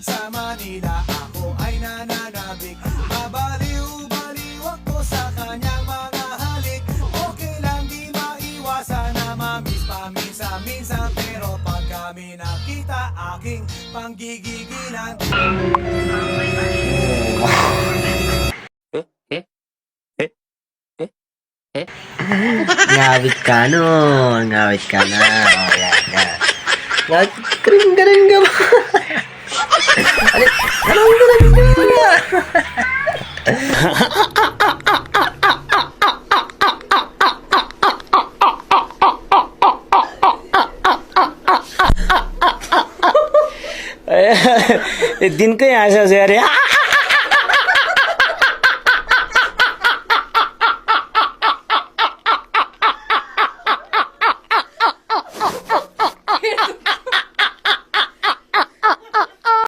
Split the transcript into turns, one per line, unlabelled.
sa Manila ako ay nananabik. Mabaliw-baliw ako sa kanyang mga halik. Okay lang di maiwasan na mamiss paminsan-minsan, pero pag kami nakita aking panggigigilan.
Ngawit ka nun. Ngawit ka na. O, yan, yan. Ngawit. Garing ka ba? Garing ka.
दिन को यहाँ से